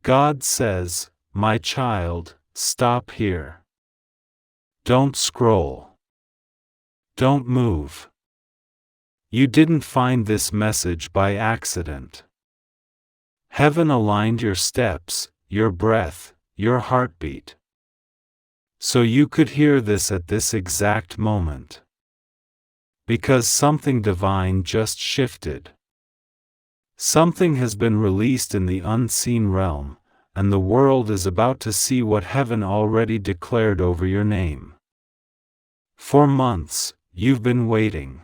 God says, my child, stop here. Don't scroll. Don't move. You didn't find this message by accident. Heaven aligned your steps, your breath, your heartbeat, so you could hear this at this exact moment. Because something divine just shifted. Something has been released in the unseen realm, and the world is about to see what heaven already declared over your name. For months, you've been waiting.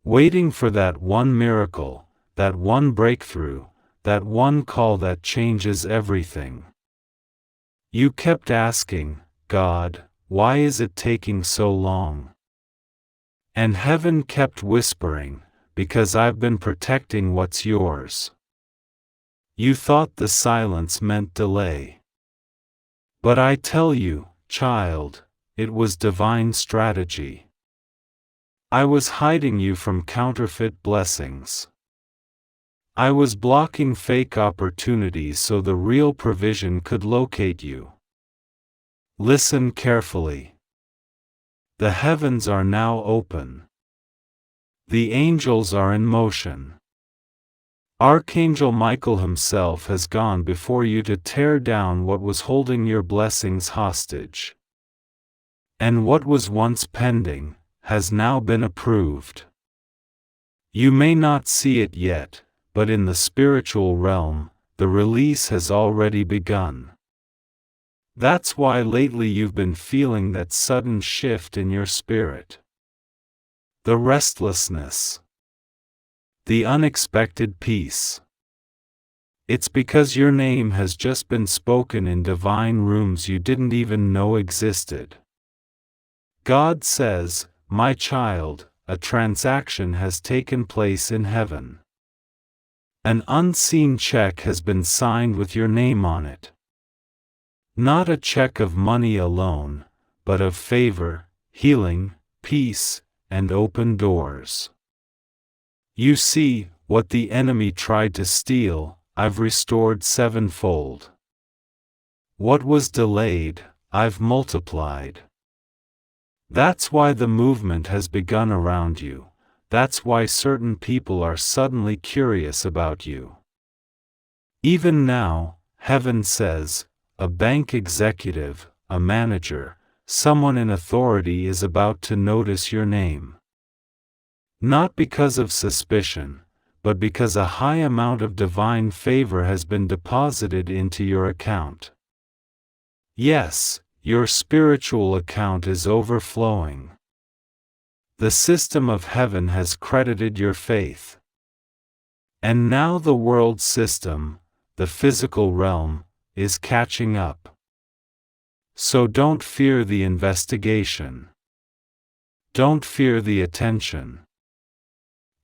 Waiting for that one miracle, that one breakthrough, that one call that changes everything. You kept asking, God, why is it taking so long? And heaven kept whispering, because I've been protecting what's yours. You thought the silence meant delay. But I tell you, child, it was divine strategy. I was hiding you from counterfeit blessings. I was blocking fake opportunities so the real provision could locate you. Listen carefully. The heavens are now open. The angels are in motion. Archangel Michael himself has gone before you to tear down what was holding your blessings hostage. And what was once pending has now been approved. You may not see it yet, but in the spiritual realm, the release has already begun. That's why lately you've been feeling that sudden shift in your spirit. The restlessness. The unexpected peace. It's because your name has just been spoken in divine rooms you didn't even know existed. God says, my child, a transaction has taken place in heaven. An unseen check has been signed with your name on it. Not a check of money alone, but of favor, healing, peace, and open doors. You see, what the enemy tried to steal, I've restored sevenfold. What was delayed, I've multiplied. That's why the movement has begun around you. That's why certain people are suddenly curious about you. Even now, heaven says, a bank executive, a manager, someone in authority is about to notice your name. Not because of suspicion, but because a high amount of divine favor has been deposited into your account. Yes, your spiritual account is overflowing. The system of heaven has credited your faith. And now the world system, the physical realm, is catching up. So don't fear the investigation. Don't fear the attention.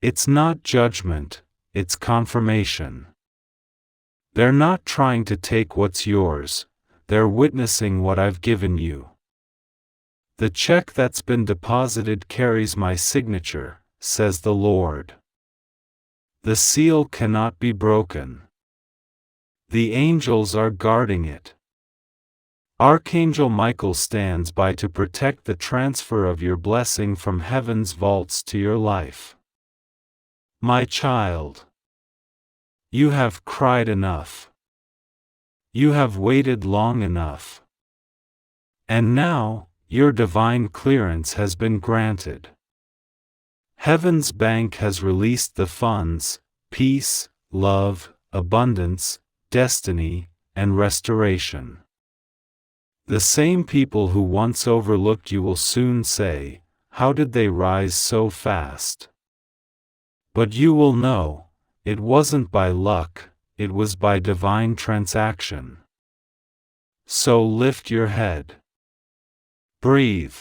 It's not judgment, it's confirmation. They're not trying to take what's yours, they're witnessing what I've given you. The check that's been deposited carries my signature, says the Lord. The seal cannot be broken. The angels are guarding it. Archangel Michael stands by to protect the transfer of your blessing from heaven's vaults to your life. My child, you have cried enough. You have waited long enough. And now, your divine clearance has been granted. Heaven's bank has released the funds, peace, love, abundance, destiny, and restoration. The same people who once overlooked you will soon say, how did they rise so fast? But you will know, it wasn't by luck, it was by divine transaction. So lift your head. Breathe.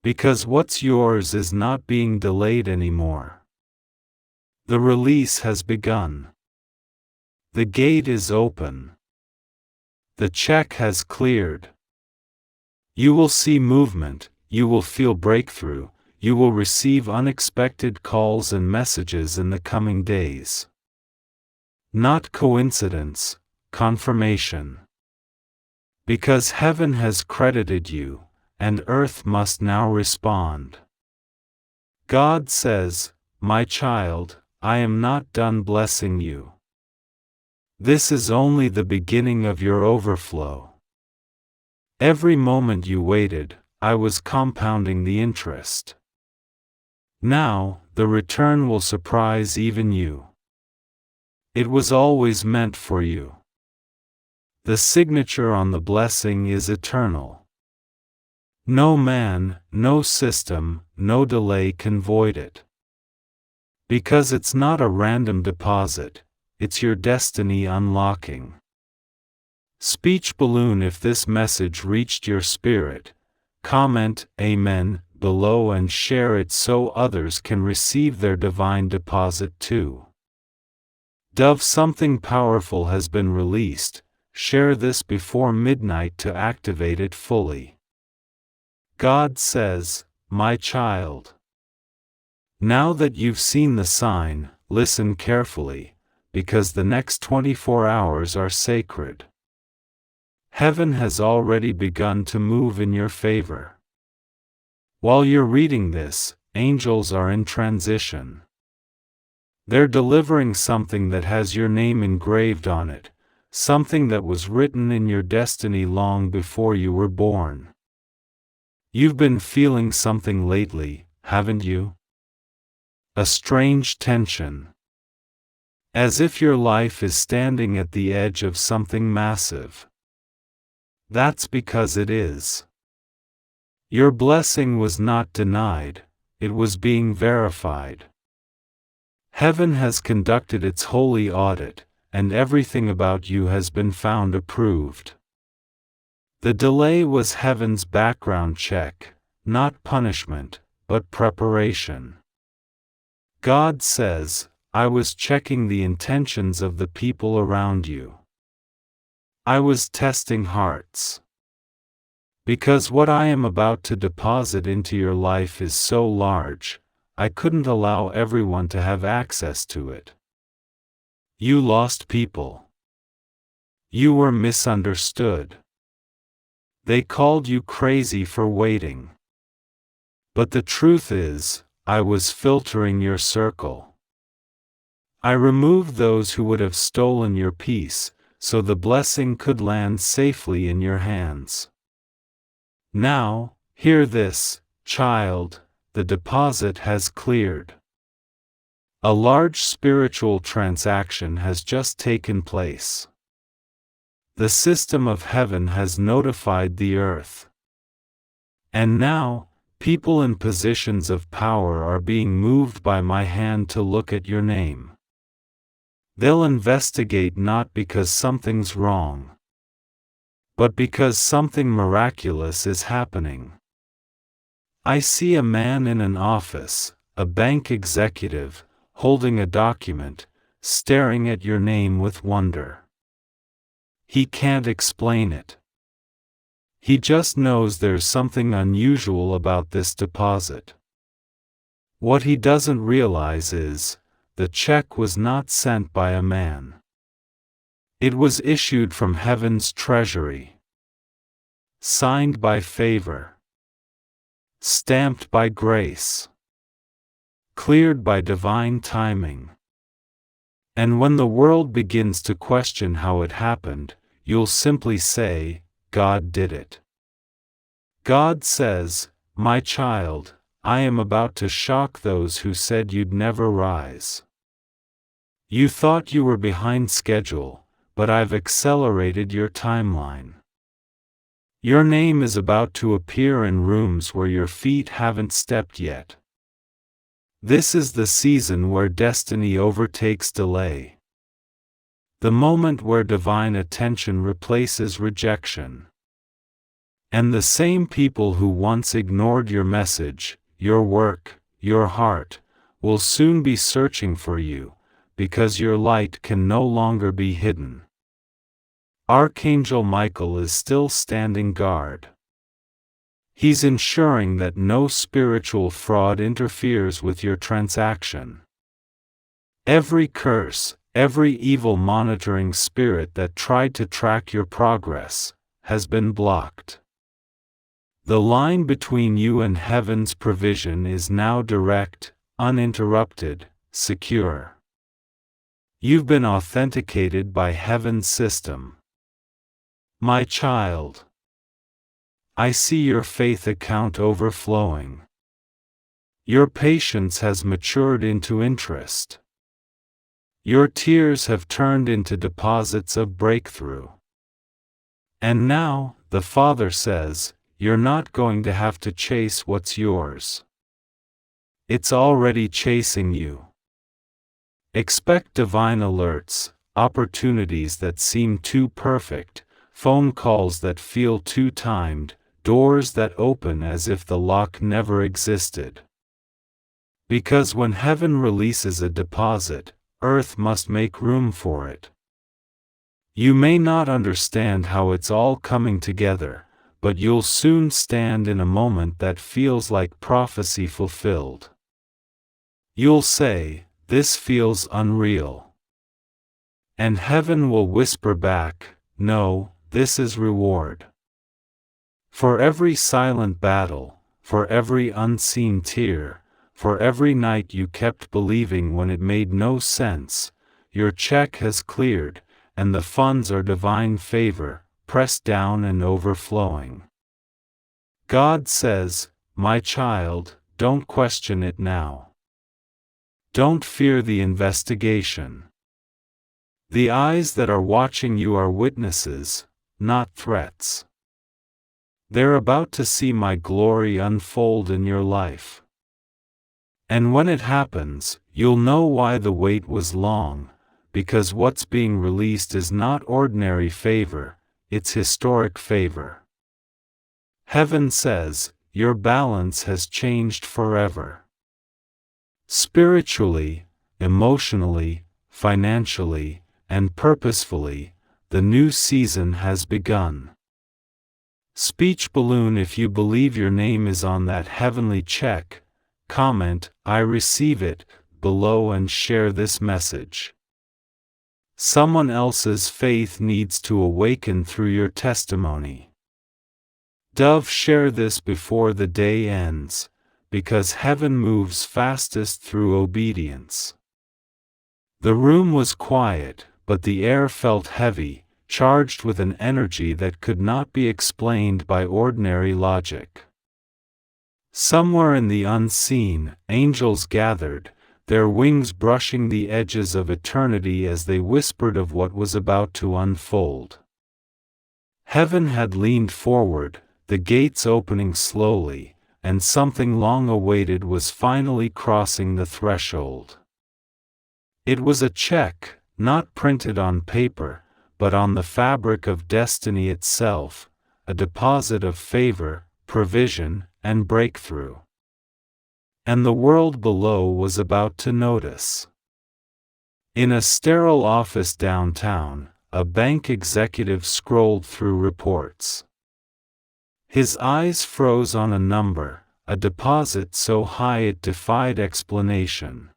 Because what's yours is not being delayed anymore. The release has begun. The gate is open. The check has cleared. You will see movement, you will feel breakthrough, you will receive unexpected calls and messages in the coming days. Not coincidence, confirmation. Because heaven has credited you, and earth must now respond. God says, "My child, I am not done blessing you. This is only the beginning of your overflow. Every moment you waited, I was compounding the interest. Now, the return will surprise even you. It was always meant for you. The signature on the blessing is eternal. No man, no system, no delay can void it. Because it's not a random deposit, it's your destiny unlocking." Speech balloon. If this message reached your spirit, comment Amen below and share it so others can receive their divine deposit too. Dove. Something powerful has been released. Share this before midnight to activate it fully. God says, "My child, now that you've seen the sign, listen carefully, because the next 24 hours are sacred. Heaven has already begun to move in your favor. While you're reading this, angels are in transition. They're delivering something that has your name engraved on it, something that was written in your destiny long before you were born. You've been feeling something lately, haven't you? A strange tension. As if your life is standing at the edge of something massive. That's because it is. Your blessing was not denied, it was being verified. Heaven has conducted its holy audit, and everything about you has been found approved. The delay was heaven's background check, not punishment, but preparation. God says, "I was checking the intentions of the people around you. I was testing hearts. Because what I am about to deposit into your life is so large, I couldn't allow everyone to have access to it. You lost people. You were misunderstood. They called you crazy for waiting. But the truth is, I was filtering your circle. I removed those who would have stolen your peace, so the blessing could land safely in your hands. Now, hear this, child, the deposit has cleared. A large spiritual transaction has just taken place. The system of heaven has notified the earth. And now, people in positions of power are being moved by my hand to look at your name. They'll investigate not because something's wrong, but because something miraculous is happening. I see a man in an office, a bank executive, holding a document, staring at your name with wonder. He can't explain it. He just knows there's something unusual about this deposit. What he doesn't realize is, the check was not sent by a man. It was issued from heaven's treasury. Signed by favor. Stamped by grace. Cleared by divine timing. And when the world begins to question how it happened, you'll simply say, God did it. God says, "My child, I am about to shock those who said you'd never rise. You thought you were behind schedule, but I've accelerated your timeline. Your name is about to appear in rooms where your feet haven't stepped yet. This is the season where destiny overtakes delay. The moment where divine attention replaces rejection. And the same people who once ignored your message, your work, your heart, will soon be searching for you, because your light can no longer be hidden." Archangel Michael is still standing guard. He's ensuring that no spiritual fraud interferes with your transaction. Every curse, Every evil monitoring spirit that tried to track your progress has been blocked. The line between you and heaven's provision is now direct, uninterrupted, secure. You've been authenticated by heaven's system. My child, I see your faith account overflowing. Your patience has matured into interest. Your tears have turned into deposits of breakthrough. And now, the Father says, you're not going to have to chase what's yours. It's already chasing you. Expect divine alerts, opportunities that seem too perfect, phone calls that feel too timed, doors that open as if the lock never existed. Because when heaven releases a deposit, earth must make room for it. You may not understand how it's all coming together, but you'll soon stand in a moment that feels like prophecy fulfilled. You'll say, "This feels unreal." And heaven will whisper back, "No, this is reward." For every silent battle, for every unseen tear, for every night you kept believing when it made no sense, your check has cleared, and the funds are divine favor, pressed down and overflowing. God says, "My child, don't question it now. Don't fear the investigation. The eyes that are watching you are witnesses, not threats. They're about to see my glory unfold in your life. And when it happens, you'll know why the wait was long, because what's being released is not ordinary favor, it's historic favor. Heaven says, your balance has changed forever. Spiritually, emotionally, financially, and purposefully, the new season has begun. Speech balloon: if you believe your name is on that heavenly check, comment, "I receive it," below and share this message. Someone else's faith needs to awaken through your testimony. Dove, share this before the day ends, because heaven moves fastest through obedience. The room was quiet, but the air felt heavy, charged with an energy that could not be explained by ordinary logic. Somewhere in the unseen, angels gathered, their wings brushing the edges of eternity as they whispered of what was about to unfold. Heaven had leaned forward, the gates opening slowly, and something long awaited was finally crossing the threshold. It was a check, not printed on paper, but on the fabric of destiny itself, a deposit of favor, provision, and breakthrough. And the world below was about to notice. In a sterile office downtown, a bank executive scrolled through reports. His eyes froze on a number, a deposit so high it defied explanation.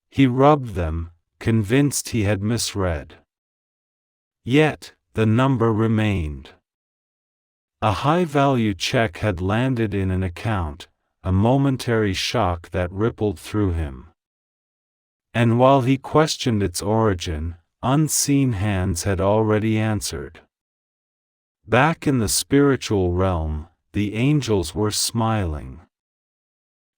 He rubbed them, convinced he had misread. Yet, the number remained. A high-value check had landed in an account, a momentary shock that rippled through him. And while he questioned its origin, unseen hands had already answered. Back in the spiritual realm, the angels were smiling.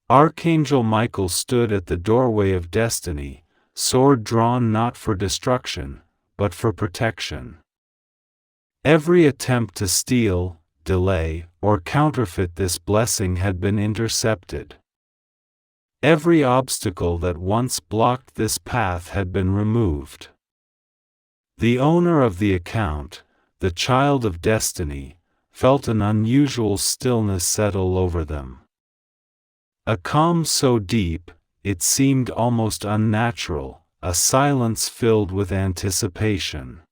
Archangel Michael stood at the doorway of destiny, sword drawn not for destruction, but for protection. Every attempt to steal, delay, or counterfeit this blessing had been intercepted. Every obstacle that once blocked this path had been removed. The owner of the account, the child of destiny, felt an unusual stillness settle over them. A calm so deep, it seemed almost unnatural, a silence filled with anticipation.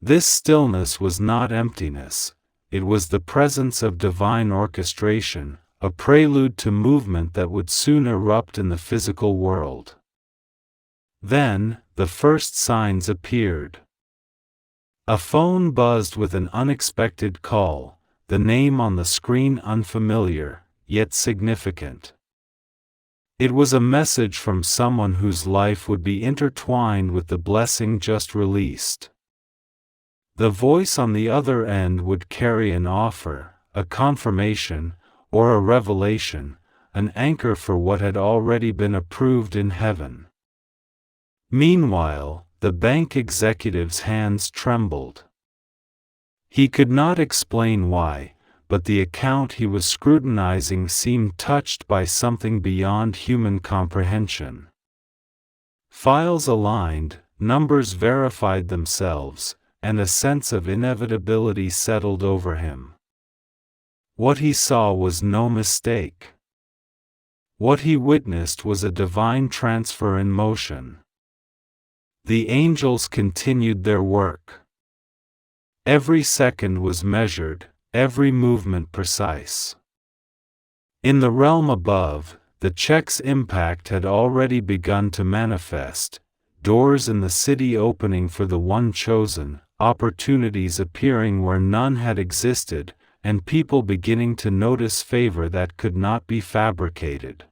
This stillness was not emptiness, it was the presence of divine orchestration, a prelude to movement that would soon erupt in the physical world. Then, the first signs appeared. A phone buzzed with an unexpected call, the name on the screen unfamiliar, yet significant. It was a message from someone whose life would be intertwined with the blessing just released. The voice on the other end would carry an offer, a confirmation, or a revelation, an anchor for what had already been approved in heaven. Meanwhile, the bank executive's hands trembled. He could not explain why, but the account he was scrutinizing seemed touched by something beyond human comprehension. Files aligned, numbers verified themselves, and a sense of inevitability settled over him. What he saw was no mistake. What he witnessed was a divine transfer in motion. The angels continued their work. Every second was measured, every movement precise. In the realm above, the cheque's impact had already begun to manifest, doors in the city opening for the one chosen, opportunities appearing where none had existed, and people beginning to notice favor that could not be fabricated.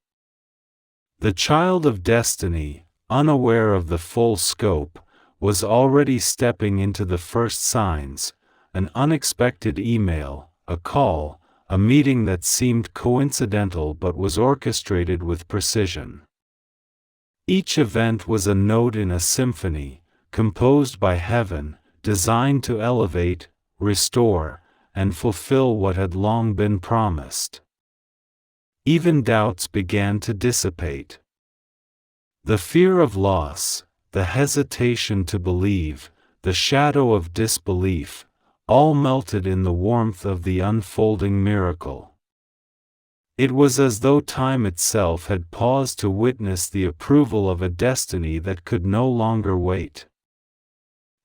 The child of destiny, unaware of the full scope, was already stepping into the first signs, an unexpected email, a call, a meeting that seemed coincidental but was orchestrated with precision. Each event was a note in a symphony, composed by heaven, designed to elevate, restore, and fulfill what had long been promised. Even doubts began to dissipate. The fear of loss, the hesitation to believe, the shadow of disbelief, all melted in the warmth of the unfolding miracle. It was as though time itself had paused to witness the approval of a destiny that could no longer wait.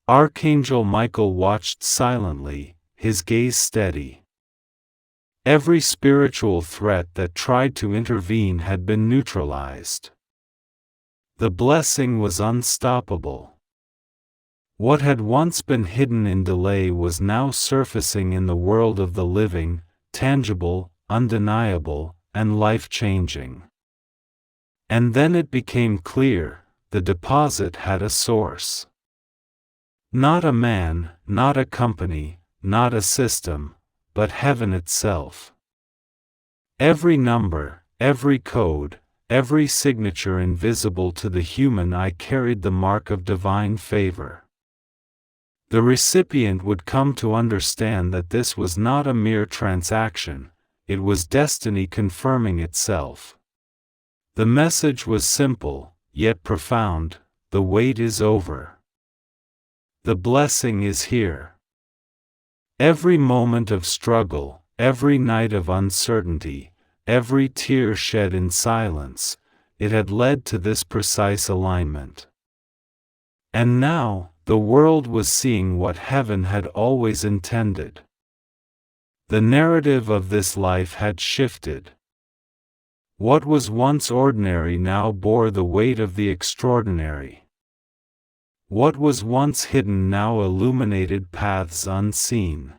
Archangel Michael watched silently, his gaze steady. Every spiritual threat that tried to intervene had been neutralized. The blessing was unstoppable. What had once been hidden in delay was now surfacing in the world of the living, tangible, undeniable, and life-changing. And then it became clear, the deposit had a source. Not a man, not a company, not a system, but heaven itself. Every number, every code, every signature invisible to the human eye carried the mark of divine favor. The recipient would come to understand that this was not a mere transaction, it was destiny confirming itself. The message was simple, yet profound: the wait is over. The blessing is here. Every moment of struggle, every night of uncertainty, every tear shed in silence, it had led to this precise alignment. And now, the world was seeing what heaven had always intended. The narrative of this life had shifted. What was once ordinary now bore the weight of the extraordinary. What was once hidden now illuminated paths unseen.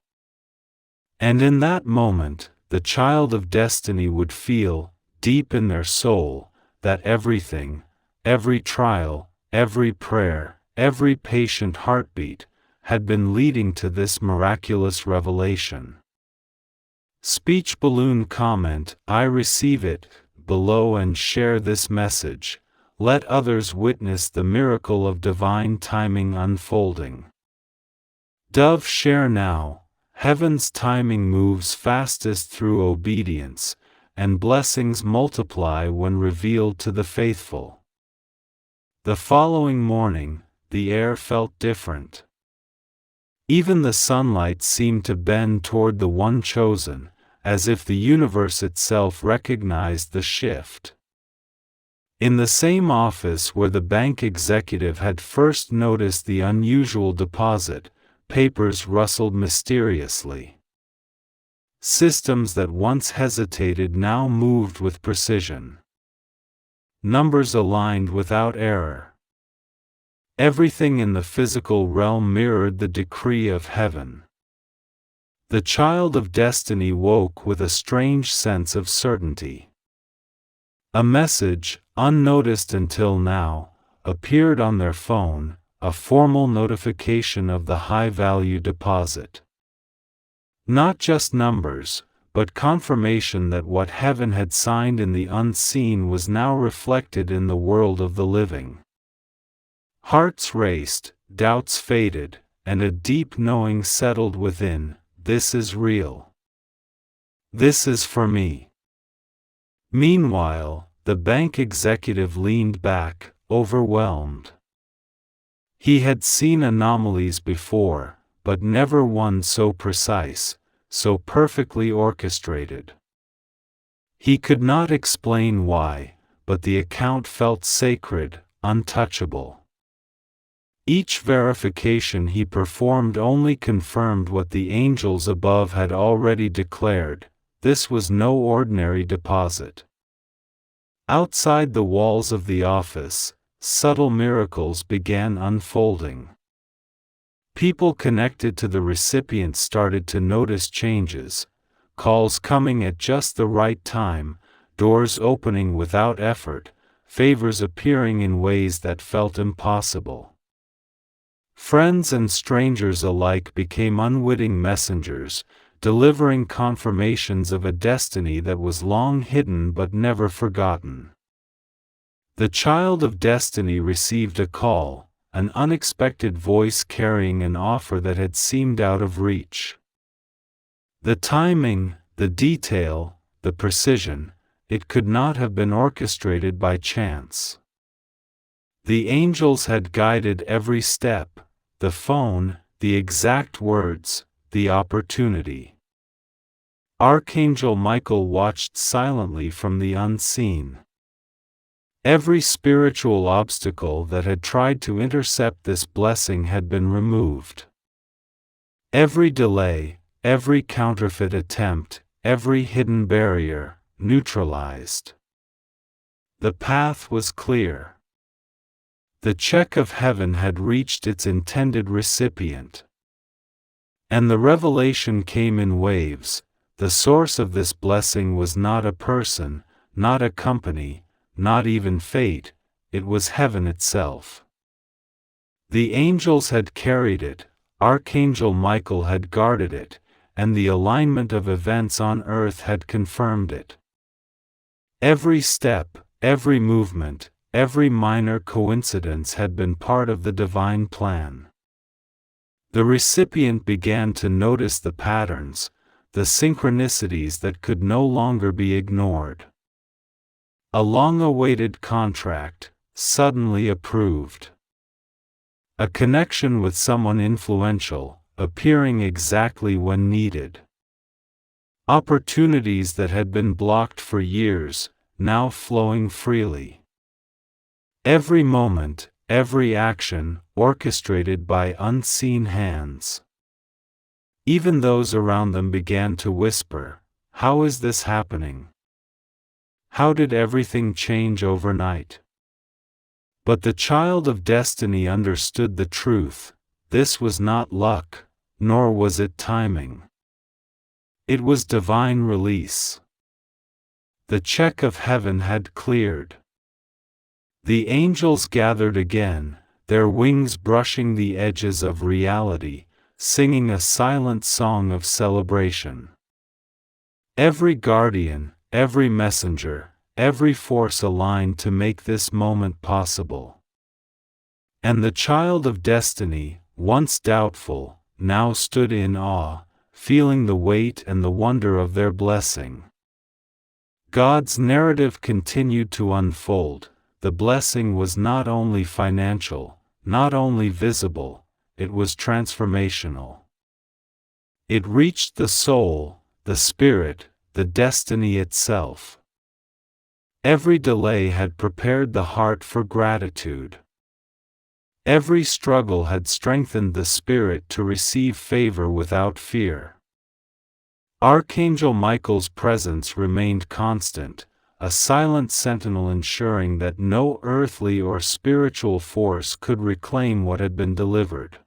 And in that moment, the child of destiny would feel, deep in their soul, that everything, every trial, every prayer, every patient heartbeat, had been leading to this miraculous revelation. Speech balloon comment: I receive it, below and share this message. Let others witness the miracle of divine timing unfolding. Dove share now. Heaven's timing moves fastest through obedience, and blessings multiply when revealed to the faithful. The following morning, the air felt different. Even the sunlight seemed to bend toward the one chosen, as if the universe itself recognized the shift. In the same office where the bank executive had first noticed the unusual deposit, papers rustled mysteriously. Systems that once hesitated now moved with precision. Numbers aligned without error. Everything in the physical realm mirrored the decree of heaven. The child of destiny woke with a strange sense of certainty. A message, unnoticed until now, appeared on their phone, a formal notification of the high-value deposit. Not just numbers, but confirmation that what heaven had signed in the unseen was now reflected in the world of the living. Hearts raced, doubts faded, and a deep knowing settled within. This is real. This is for me. Meanwhile, the bank executive leaned back, overwhelmed. He had seen anomalies before, but never one so precise, so perfectly orchestrated. He could not explain why, but the account felt sacred, untouchable. Each verification he performed only confirmed what the angels above had already declared: this was no ordinary deposit. Outside the walls of the office, subtle miracles began unfolding. People connected to the recipient started to notice changes, calls coming at just the right time, doors opening without effort, favors appearing in ways that felt impossible. Friends and strangers alike became unwitting messengers, delivering confirmations of a destiny that was long hidden but never forgotten. The child of destiny received a call, an unexpected voice carrying an offer that had seemed out of reach. The timing, the detail, the precision, it could not have been orchestrated by chance. The angels had guided every step: the phone, the exact words, the opportunity. Archangel Michael watched silently from the unseen. Every spiritual obstacle that had tried to intercept this blessing had been removed. Every delay, every counterfeit attempt, every hidden barrier, neutralized. The path was clear. The check of heaven had reached its intended recipient. And the revelation came in waves. The source of this blessing was not a person, not a company, not even fate, it was heaven itself. The angels had carried it, Archangel Michael had guarded it, and the alignment of events on earth had confirmed it. Every step, every movement, every minor coincidence had been part of the divine plan. The recipient began to notice the patterns, the synchronicities that could no longer be ignored. A long-awaited contract, suddenly approved. A connection with someone influential, appearing exactly when needed. Opportunities that had been blocked for years, now flowing freely. Every moment, every action, orchestrated by unseen hands. Even those around them began to whisper, "How is this happening? How did everything change overnight?" But the child of destiny understood the truth: this was not luck, nor was it timing. It was divine release. The check of heaven had cleared. The angels gathered again, their wings brushing the edges of reality, singing a silent song of celebration. Every guardian, every messenger, every force aligned to make this moment possible. And the child of destiny, once doubtful, now stood in awe, feeling the weight and the wonder of their blessing. God's narrative continued to unfold. The blessing was not only financial, not only visible, it was transformational. It reached the soul, the spirit, the destiny itself. Every delay had prepared the heart for gratitude. Every struggle had strengthened the spirit to receive favor without fear. Archangel Michael's presence remained constant, a silent sentinel ensuring that no earthly or spiritual force could reclaim what had been delivered.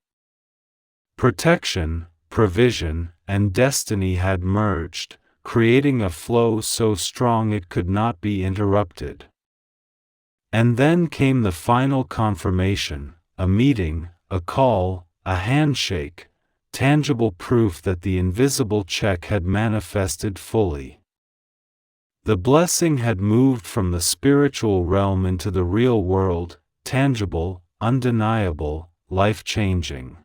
Protection, provision, and destiny had merged, creating a flow so strong it could not be interrupted. And then came the final confirmation, a meeting, a call, a handshake, tangible proof that the invisible check had manifested fully. The blessing had moved from the spiritual realm into the real world, tangible, undeniable, life-changing.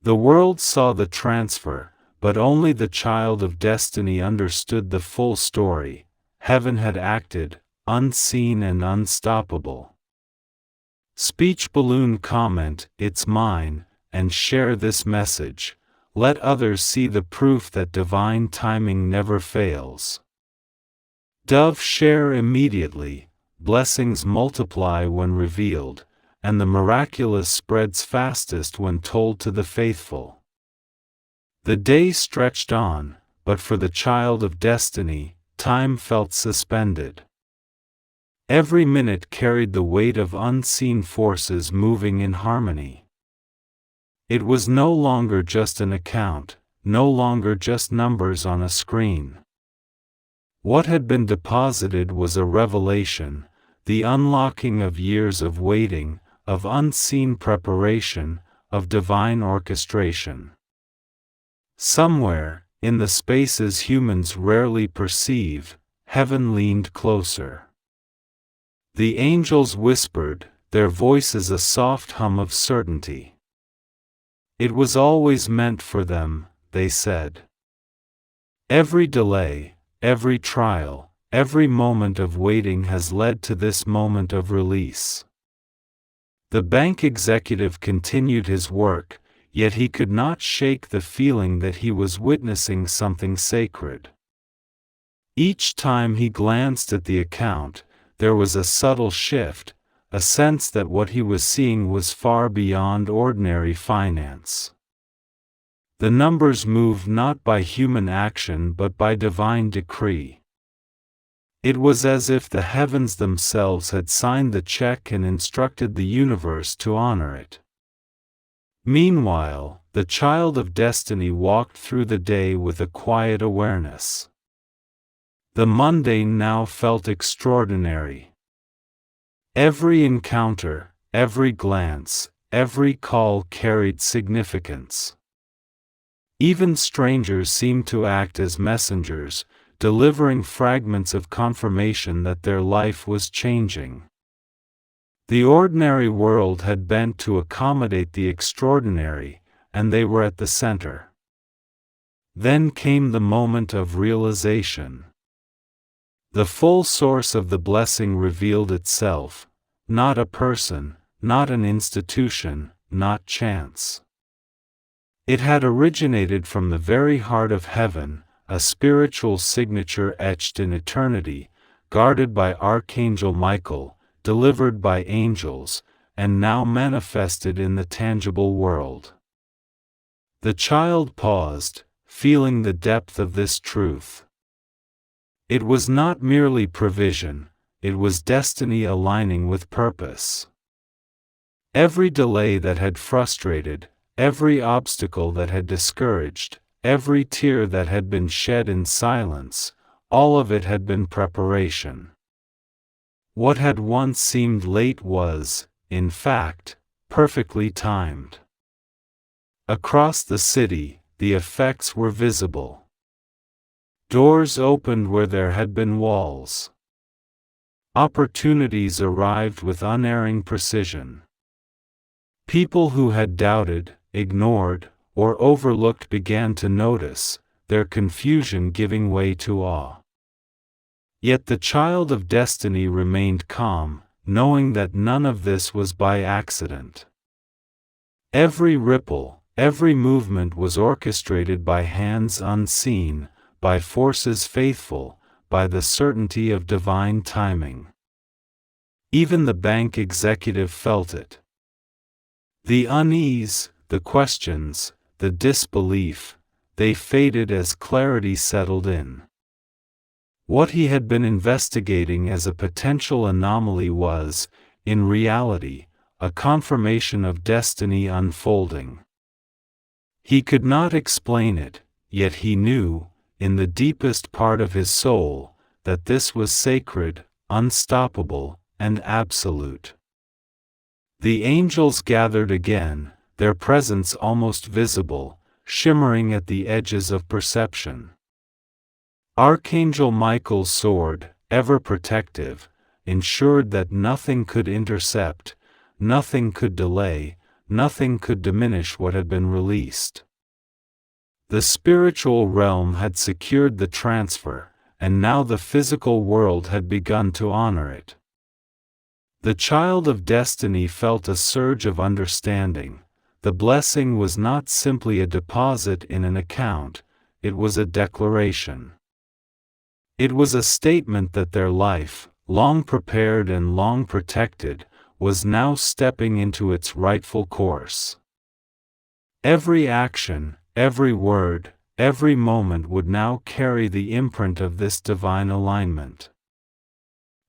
The world saw the transfer, but only the child of destiny understood the full story. Heaven had acted, unseen and unstoppable. Speech balloon comment, "It's mine," and share this message. Let others see the proof that divine timing never fails. Dove share immediately, blessings multiply when revealed, and the miraculous spreads fastest when told to the faithful. The day stretched on, but for the child of destiny, time felt suspended. Every minute carried the weight of unseen forces moving in harmony. It was no longer just an account, no longer just numbers on a screen. What had been deposited was a revelation, the unlocking of years of waiting, of unseen preparation, of divine orchestration. Somewhere, in the spaces humans rarely perceive, heaven leaned closer. The angels whispered, their voices a soft hum of certainty. It was always meant for them, they said. Every delay, every trial, every moment of waiting has led to this moment of release. The bank executive continued his work, yet he could not shake the feeling that he was witnessing something sacred. Each time he glanced at the account, there was a subtle shift, a sense that what he was seeing was far beyond ordinary finance. The numbers moved not by human action but by divine decree. It was as if the heavens themselves had signed the check and instructed the universe to honor it. Meanwhile, the child of destiny walked through the day with a quiet awareness. The mundane now felt extraordinary. Every encounter, every glance, every call carried significance. Even strangers seemed to act as messengers, delivering fragments of confirmation that their life was changing. The ordinary world had bent to accommodate the extraordinary, and they were at the center. Then came the moment of realization. The full source of the blessing revealed itself, not a person, not an institution, not chance. It had originated from the very heart of heaven, a spiritual signature etched in eternity, guarded by Archangel Michael, delivered by angels, and now manifested in the tangible world. The child paused, feeling the depth of this truth. It was not merely provision, it was destiny aligning with purpose. Every delay that had frustrated, every obstacle that had discouraged, every tear that had been shed in silence, all of it had been preparation. What had once seemed late was, in fact, perfectly timed. Across the city, the effects were visible. Doors opened where there had been walls. Opportunities arrived with unerring precision. People who had doubted, ignored, or overlooked began to notice, their confusion giving way to awe. Yet the child of destiny remained calm, knowing that none of this was by accident. Every ripple, every movement was orchestrated by hands unseen, by forces faithful, by the certainty of divine timing. Even the bank executive felt it. The unease, the questions, the disbelief, they faded as clarity settled in. What he had been investigating as a potential anomaly was, in reality, a confirmation of destiny unfolding. He could not explain it, yet he knew, in the deepest part of his soul, that this was sacred, unstoppable, and absolute. The angels gathered again, their presence almost visible, shimmering at the edges of perception. Archangel Michael's sword, ever protective, ensured that nothing could intercept, nothing could delay, nothing could diminish what had been released. The spiritual realm had secured the transfer, and now the physical world had begun to honor it. The child of destiny felt a surge of understanding. The blessing was not simply a deposit in an account, it was a declaration. It was a statement that their life, long prepared and long protected, was now stepping into its rightful course. Every action, every word, every moment would now carry the imprint of this divine alignment.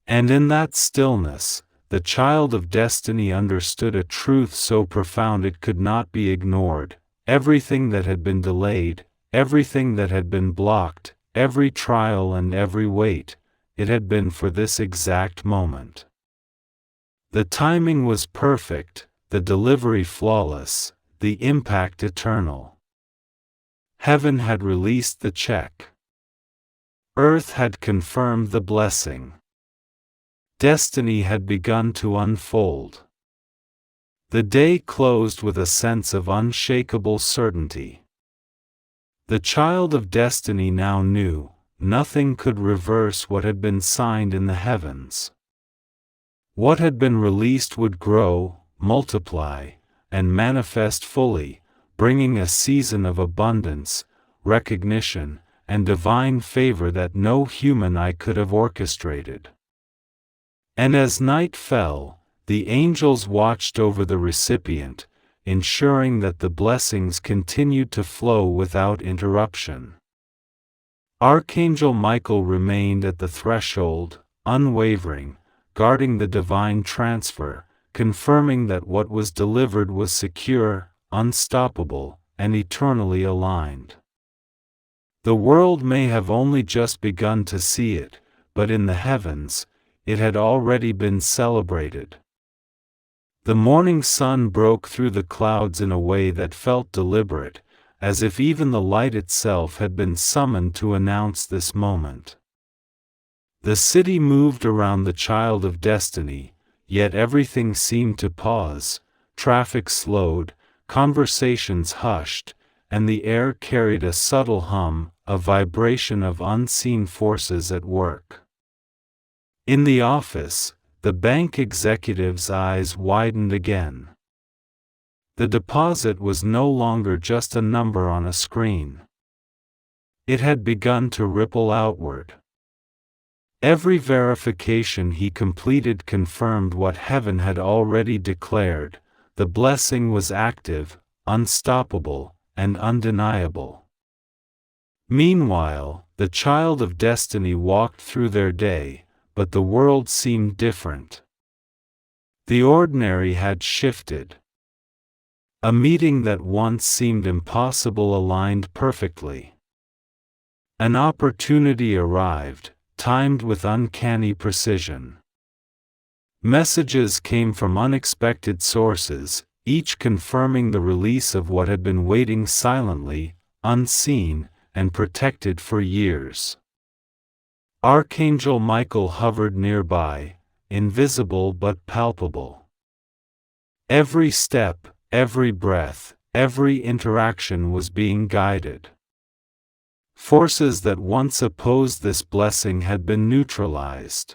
And in that stillness, the child of destiny understood a truth so profound it could not be ignored. Everything that had been delayed, everything that had been blocked, every trial and every wait, it had been for this exact moment. The timing was perfect, the delivery flawless, the impact eternal. Heaven had released the check. Earth had confirmed the blessing. Destiny had begun to unfold. The day closed with a sense of unshakable certainty. The child of destiny now knew, nothing could reverse what had been signed in the heavens. What had been released would grow, multiply, and manifest fully, bringing a season of abundance, recognition, and divine favor that no human eye could have orchestrated. And as night fell, the angels watched over the recipient, ensuring that the blessings continued to flow without interruption. Archangel Michael remained at the threshold, unwavering, guarding the divine transfer, confirming that what was delivered was secure, unstoppable, and eternally aligned. The world may have only just begun to see it, but in the heavens, it had already been celebrated. The morning sun broke through the clouds in a way that felt deliberate, as if even the light itself had been summoned to announce this moment. The city moved around the child of destiny, yet everything seemed to pause, traffic slowed, conversations hushed, and the air carried a subtle hum, a vibration of unseen forces at work. In the office, the bank executive's eyes widened again. The deposit was no longer just a number on a screen. It had begun to ripple outward. Every verification he completed confirmed what heaven had already declared: the blessing was active, unstoppable, and undeniable. Meanwhile, the child of destiny walked through their day, but the world seemed different. The ordinary had shifted. A meeting that once seemed impossible aligned perfectly. An opportunity arrived, timed with uncanny precision. Messages came from unexpected sources, each confirming the release of what had been waiting silently, unseen, and protected for years. Archangel Michael hovered nearby, invisible but palpable. Every step, every breath, every interaction was being guided. Forces that once opposed this blessing had been neutralized.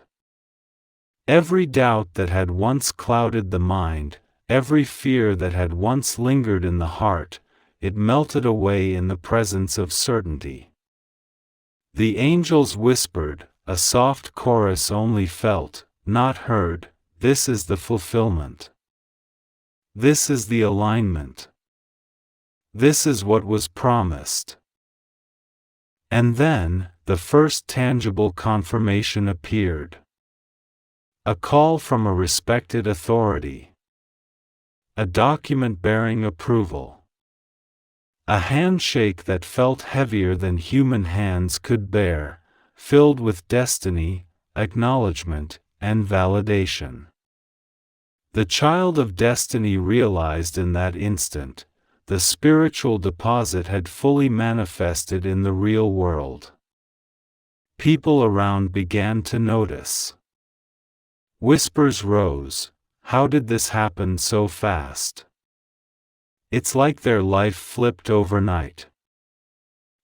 Every doubt that had once clouded the mind, every fear that had once lingered in the heart, it melted away in the presence of certainty. The angels whispered, a soft chorus only felt, not heard, "This is the fulfillment. This is the alignment. This is what was promised." And then, the first tangible confirmation appeared. A call from a respected authority. A document bearing approval. A handshake that felt heavier than human hands could bear, filled with destiny, acknowledgement, and validation. The child of destiny realized in that instant, the spiritual deposit had fully manifested in the real world. People around began to notice. Whispers rose, "How did this happen so fast?" It's like their life flipped overnight.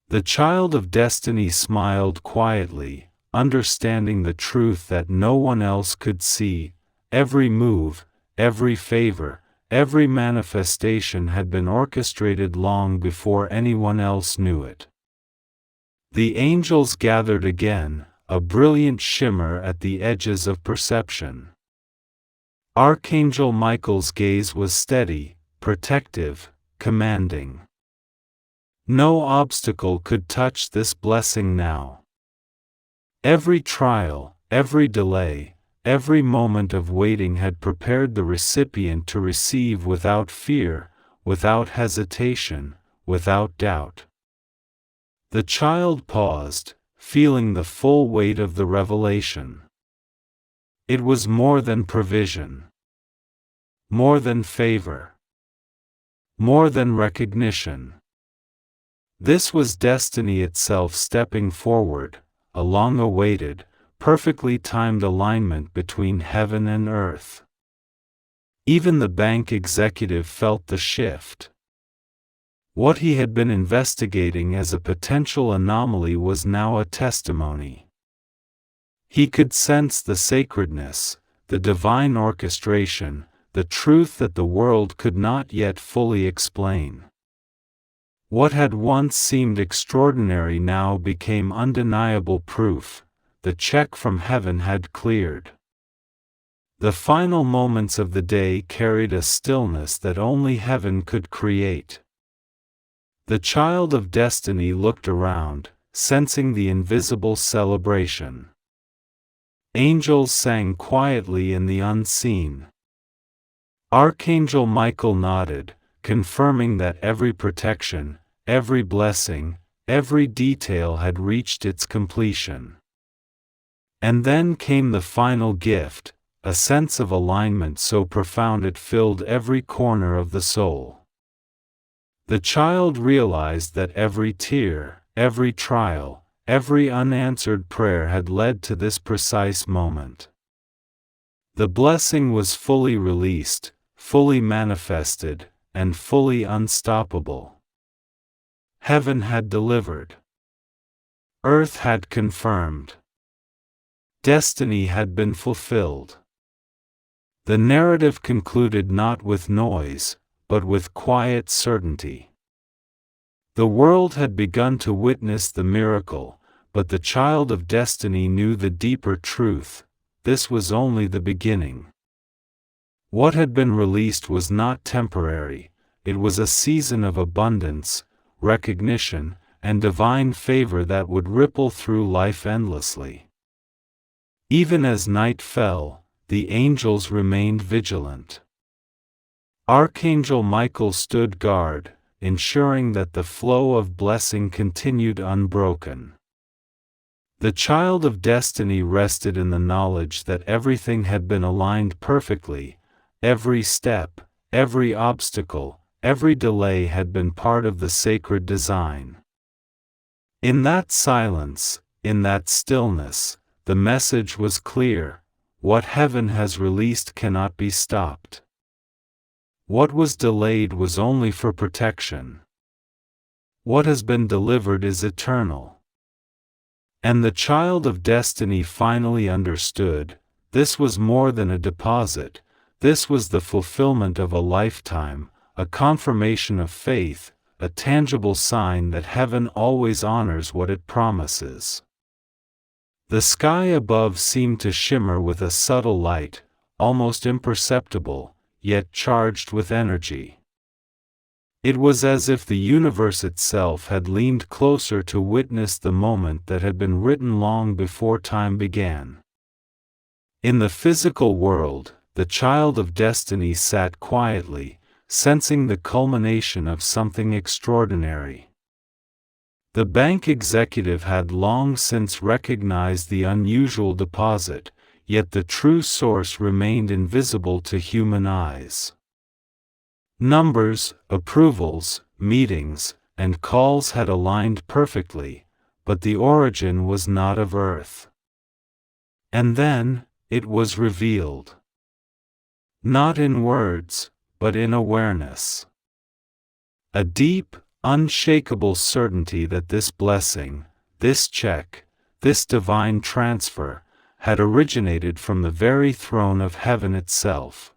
The child of destiny smiled quietly, understanding the truth that no one else could see. Every move, every favor, every manifestation had been orchestrated long before anyone else knew it. The angels gathered again, a brilliant shimmer at the edges of perception. Archangel Michael's gaze was steady, protective, commanding. No obstacle could touch this blessing now. Every trial, every delay, every moment of waiting had prepared the recipient to receive without fear, without hesitation, without doubt. The child paused, feeling the full weight of the revelation. It was more than provision. More than favor. More than recognition. This was destiny itself stepping forward, a long-awaited, perfectly timed alignment between heaven and earth. Even the bank executive felt the shift. What he had been investigating as a potential anomaly was now a testimony. He could sense the sacredness, the divine orchestration, the truth that the world could not yet fully explain. What had once seemed extraordinary now became undeniable proof. The check from heaven had cleared. The final moments of the day carried a stillness that only heaven could create. The child of destiny looked around, sensing the invisible celebration. Angels sang quietly in the unseen. Archangel Michael nodded, confirming that every protection, every blessing, every detail had reached its completion. And then came the final gift, a sense of alignment so profound it filled every corner of the soul. The child realized that every tear, every trial, every unanswered prayer had led to this precise moment. The blessing was fully released, fully manifested, and fully unstoppable. Heaven had delivered. Earth had confirmed. Destiny had been fulfilled. The narrative concluded not with noise, but with quiet certainty. The world had begun to witness the miracle, but the child of destiny knew the deeper truth: this was only the beginning. What had been released was not temporary, it was a season of abundance, recognition, and divine favor that would ripple through life endlessly. Even as night fell, the angels remained vigilant. Archangel Michael stood guard, ensuring that the flow of blessing continued unbroken. The child of destiny rested in the knowledge that everything had been aligned perfectly. Every step, every obstacle, every delay had been part of the sacred design. In that silence, in that stillness, the message was clear: what heaven has released cannot be stopped. What was delayed was only for protection. What has been delivered is eternal. And the child of destiny finally understood: this was more than a deposit, this was the fulfillment of a lifetime, a confirmation of faith, a tangible sign that heaven always honors what it promises. The sky above seemed to shimmer with a subtle light, almost imperceptible, yet charged with energy. It was as if the universe itself had leaned closer to witness the moment that had been written long before time began. In the physical world, the child of destiny sat quietly, sensing the culmination of something extraordinary. The bank executive had long since recognized the unusual deposit, yet the true source remained invisible to human eyes. Numbers, approvals, meetings, and calls had aligned perfectly, but the origin was not of earth. And then, it was revealed. Not in words, but in awareness. A deep, unshakable certainty that this blessing, this check, this divine transfer, had originated from the very throne of heaven itself.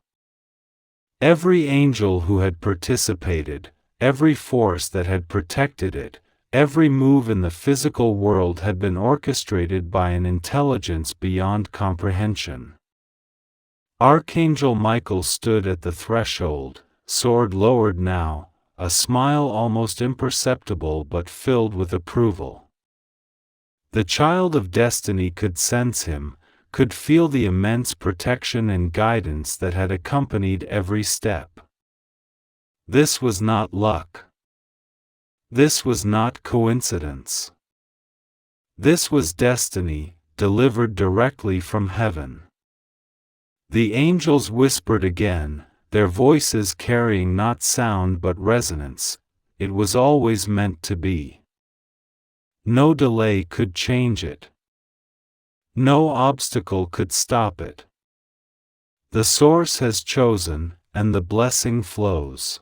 Every angel who had participated, every force that had protected it, every move in the physical world had been orchestrated by an intelligence beyond comprehension. Archangel Michael stood at the threshold, sword lowered now, a smile almost imperceptible but filled with approval. The child of destiny could sense him, could feel the immense protection and guidance that had accompanied every step. This was not luck. This was not coincidence. This was destiny, delivered directly from heaven. The angels whispered again, their voices carrying not sound but resonance. It was always meant to be. No delay could change it. No obstacle could stop it. The source has chosen, and the blessing flows.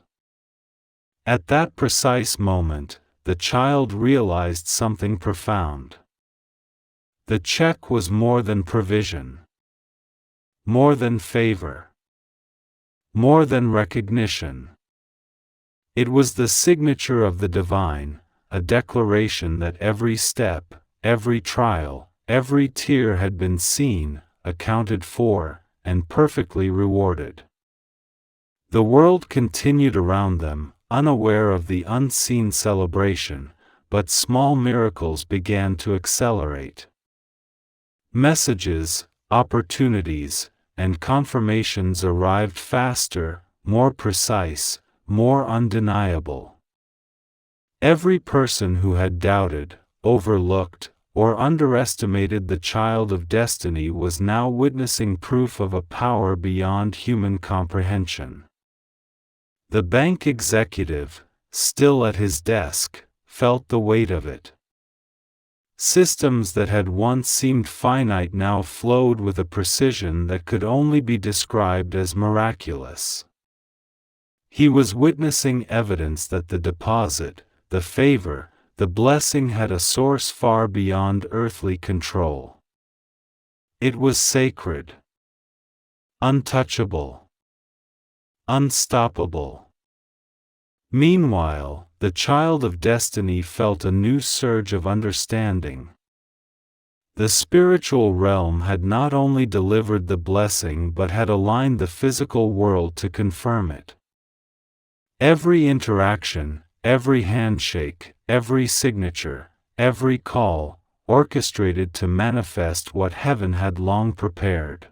At that precise moment, the child realized something profound. The check was more than provision. More than favor. More than recognition. It was the signature of the divine, a declaration that every step, every trial, every tear had been seen, accounted for, and perfectly rewarded. The world continued around them, unaware of the unseen celebration, but small miracles began to accelerate. Messages, opportunities, and confirmations arrived faster, more precise, more undeniable. Every person who had doubted, overlooked, or underestimated the child of destiny was now witnessing proof of a power beyond human comprehension. The bank executive, still at his desk, felt the weight of it. Systems that had once seemed finite now flowed with a precision that could only be described as miraculous. He was witnessing evidence that the deposit, the favor, the blessing had a source far beyond earthly control. It was sacred, untouchable, unstoppable. Meanwhile, the child of destiny felt a new surge of understanding. The spiritual realm had not only delivered the blessing but had aligned the physical world to confirm it. Every interaction, every handshake, every signature, every call, orchestrated to manifest what heaven had long prepared.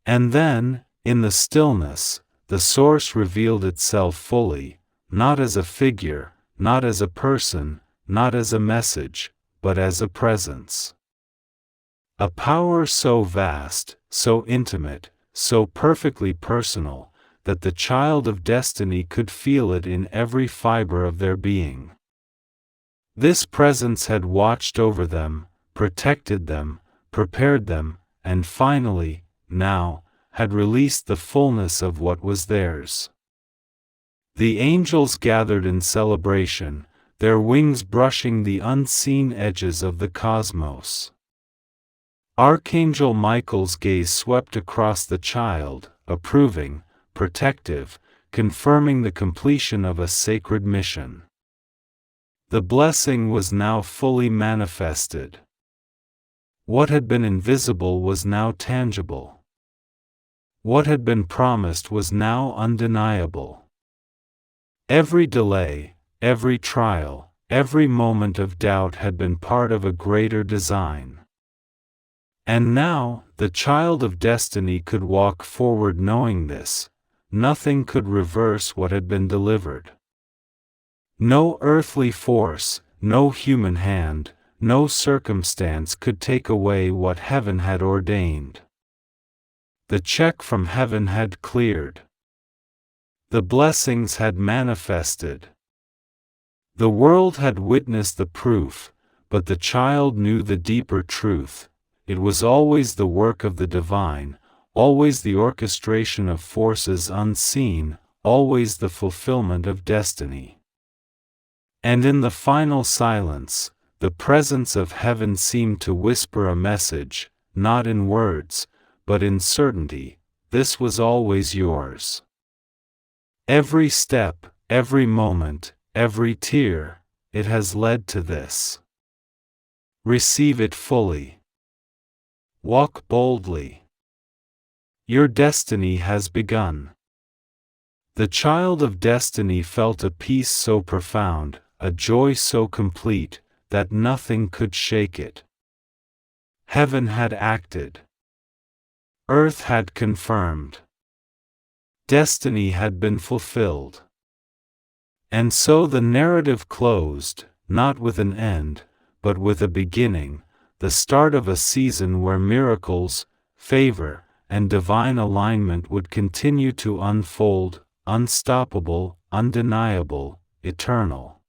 And then, in the stillness, the source revealed itself fully, not as a figure, not as a person, not as a message, but as a presence. A power so vast, so intimate, so perfectly personal, that the child of destiny could feel it in every fiber of their being. This presence had watched over them, protected them, prepared them, and finally, now, had released the fullness of what was theirs. The angels gathered in celebration, their wings brushing the unseen edges of the cosmos. Archangel Michael's gaze swept across the child, approving, protective, confirming the completion of a sacred mission. The blessing was now fully manifested. What had been invisible was now tangible. What had been promised was now undeniable. Every delay, every trial, every moment of doubt had been part of a greater design. And now, the child of destiny could walk forward knowing this. Nothing could reverse what had been delivered. No earthly force, no human hand, no circumstance could take away what heaven had ordained. The check from heaven had cleared. The blessings had manifested. The world had witnessed the proof, but the child knew the deeper truth. It was always the work of the divine, always the orchestration of forces unseen, always the fulfillment of destiny. And in the final silence, the presence of heaven seemed to whisper a message, not in words, but in certainty: this was always yours. Every step, every moment, every tear, it has led to this. Receive it fully. Walk boldly. Your destiny has begun. The child of destiny felt a peace so profound, a joy so complete, that nothing could shake it. Heaven had acted. Earth had confirmed. Destiny had been fulfilled. And so the narrative closed, not with an end, but with a beginning, the start of a season where miracles, favor, and divine alignment would continue to unfold, unstoppable, undeniable, eternal.